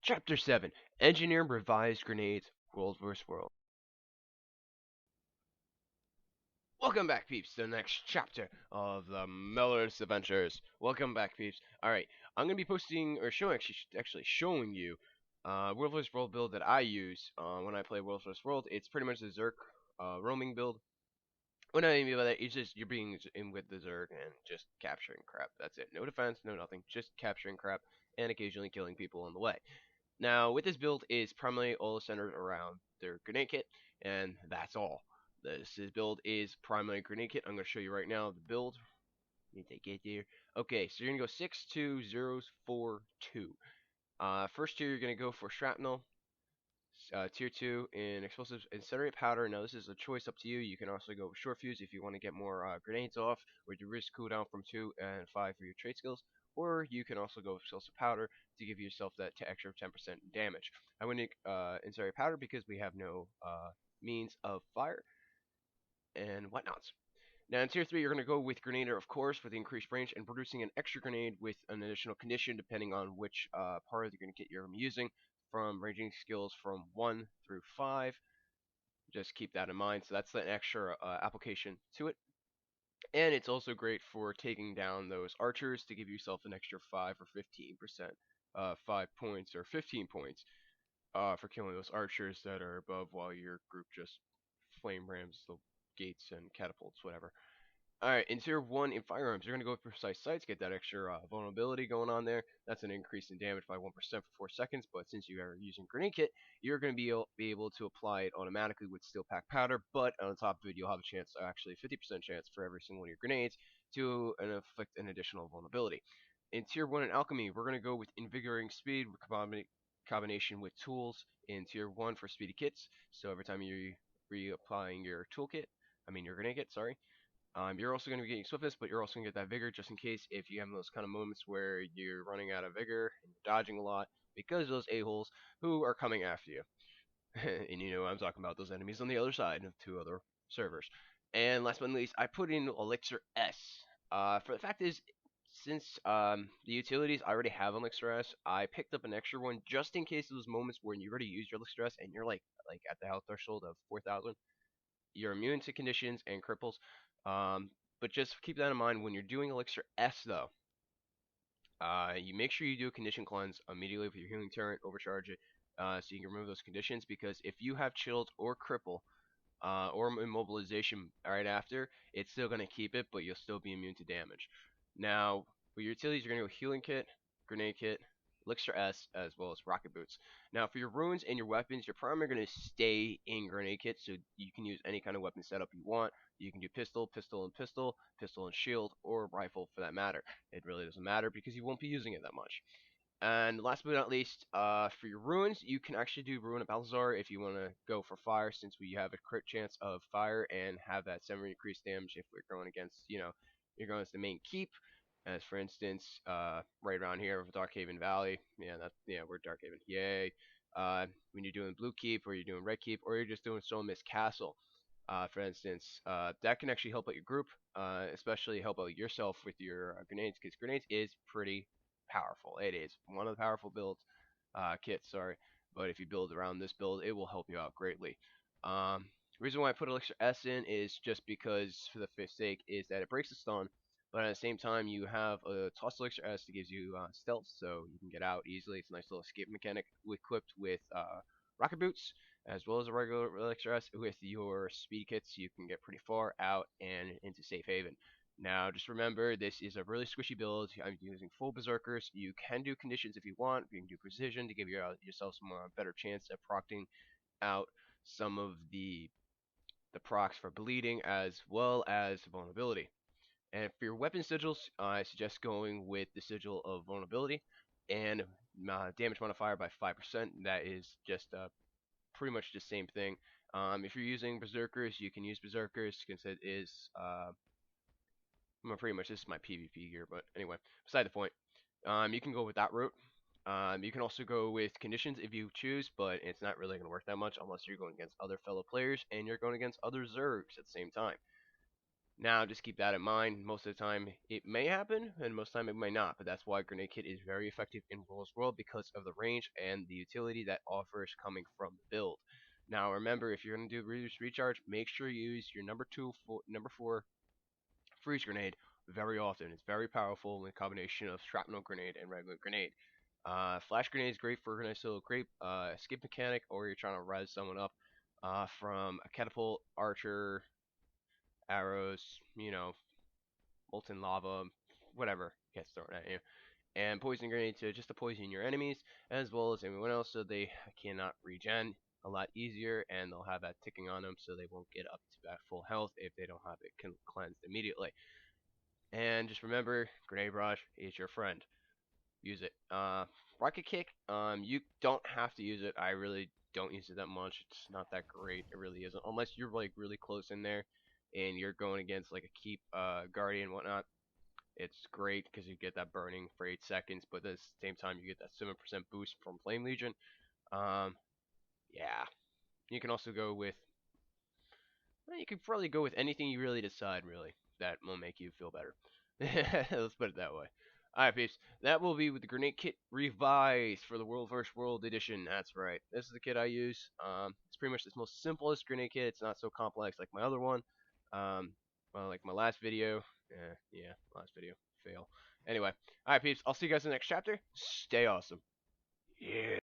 Chapter 7 Engineer Revised Grenades World vs. World. Welcome back, peeps, to the next chapter of the Miller's Adventures. Welcome back, peeps. Alright, I'm going to be posting, or showing, actually showing you World vs. World build that I use when I play World vs. World. It's pretty much the Zerk roaming build. What I mean by that is just you're being in with the Zerg and just capturing crap. That's it. No defense, no nothing. Just capturing crap and occasionally killing people on the way. Now, with this build is primarily all centered around their grenade kit, and that's all. Build is primarily grenade kit. I'm going to show you right now the build. Let me take it here. Okay, so you're going to go 6-2-0-4-2. First tier, you're going to go for shrapnel. Tier 2 in explosives, incinerate powder. Now, this is a choice up to you. You can also go with short fuse if you want to get more grenades off, where you risk cooldown from 2 and 5 for your trait skills. Or you can also go with explosive powder to give yourself that extra 10% damage. I wouldn't incinerate powder because we have no means of fire and whatnots. Now in tier 3, you're going to go with Grenadier, of course, for the increased range and producing an extra grenade with an additional condition depending on which part of the grenade kit you're using, from ranging skills from 1 through 5. Just keep that in mind. So that's an extra application to it. And it's also great for taking down those archers to give yourself an extra 5 or 15%, 5 points or 15 points for killing those archers that are above while your group just flame rams the gates and catapults, whatever. Alright, in tier 1 in firearms, you're going to go with precise sights, get that extra vulnerability going on there. That's an increase in damage by 1% for 4 seconds, but since you are using grenade kit, you're going to be able to apply it automatically with steel pack powder, but on top of it, you'll have a chance, actually 50% chance for every single one of your grenades to inflict an additional vulnerability. In tier 1 in alchemy, we're going to go with invigorating speed combination with tools in tier 1 for speedy kits, so every time you're reapplying your your grenade kit, sorry, you're also going to be getting swiftness, but you're also going to get that vigor just in case if you have those kind of moments where you're running out of vigor and you're dodging a lot because of those a-holes who are coming after you. And you know what I'm talking about, those enemies on the other side of 2 other servers. And last but not least, I put in Elixir S. For the fact is, since the utilities I already have Elixir S, I picked up an extra one just in case of those moments when you already used your Elixir S and you're like at the health threshold of 4,000. You're immune to conditions and cripples. But just keep that in mind when you're doing Elixir S, though. You make sure you do a condition cleanse immediately with your healing turret, overcharge it, so you can remove those conditions. Because if you have chilled or cripple or immobilization right after, it's still going to keep it, but you'll still be immune to damage. Now, for your utilities, you're going to go healing kit, grenade kit, Elixir S, as well as rocket boots. Now, for your runes and your weapons, you're probably going to stay in grenade kit, so you can use any kind of weapon setup you want. You can do pistol, pistol and pistol, pistol and shield, or rifle for that matter. It really doesn't matter because you won't be using it that much. And last but not least, for your runes, you can actually do Ruin of Balthazar if you want to go for fire, since we have a crit chance of fire and have that 7 increased damage if we're going against, you're going against the main keep. As for instance, right around here with Darkhaven Valley, we're Darkhaven, yay. When you're doing Blue Keep, or you're doing Red Keep, or you're just doing Stone Mist Castle, for instance, that can actually help out your group, especially help out yourself with your grenades, because grenades is pretty powerful. It is one of the powerful builds, kits, sorry. But if you build around this build, it will help you out greatly. The reason why I put Elixir S in is just because, for the fifth sake, is that it breaks the stun, but at the same time, you have a Toss Elixir S that gives you stealth, so you can get out easily. It's a nice little escape mechanic equipped with rocket boots, as well as a regular Elixir S. With your speed kits, you can get pretty far out and into safe haven. Now, just remember, this is a really squishy build. I'm using full berserkers. You can do conditions if you want. You can do precision to give yourself some better chance at procting out some of the procs for bleeding as well as vulnerability. And for your weapon sigils, I suggest going with the sigil of vulnerability and damage modifier by 5%. That is just pretty much the same thing. If you're using berserkers, you can use berserkers since it is pretty much, this is my PvP gear, but anyway, beside the point. You can go with that route. You can also go with conditions if you choose, but it's not really going to work that much unless you're going against other fellow players and you're going against other Zergs at the same time. Now, just keep that in mind. Most of the time, it may happen, and most of the time, it may not. But that's why Grenade Kit is very effective in World's World because of the range and the utility that offers coming from the build. Now, remember, if you're going to do reduce recharge, make sure you use your number four freeze grenade very often. It's very powerful in a combination of shrapnel grenade and regular grenade. Flash grenade is great for a nice little great escape mechanic, or you're trying to res someone up from a catapult, archer, arrows, molten lava, whatever gets thrown at you. And poison grenade to just to poison your enemies as well as everyone else so they cannot regen a lot easier and they'll have that ticking on them so they won't get up to that full health if they don't have it cleansed immediately. And just remember, grenade barrage is your friend. Use it. Rocket kick, you don't have to use it. I really don't use it that much. It's not that great. It really isn't, unless you're like really close in there and you're going against like a keep guardian and whatnot. It's great because you get that burning for 8 seconds, but at the same time you get that 7% boost from Flame Legion. Um, yeah, you can also go with. Well, you could probably go with anything you really decide, really, that will make you feel better. Let's put it that way. Alright, peeps. That will be with the Grenade Kit revised for the World vs. World edition. That's right. This is the kit I use. It's pretty much the most simplest Grenade Kit. It's not so complex like my other one. Um, well, like my last video. Yeah, last video. Fail. Anyway. Alright, peeps. I'll see you guys in the next chapter. Stay awesome. Yeah.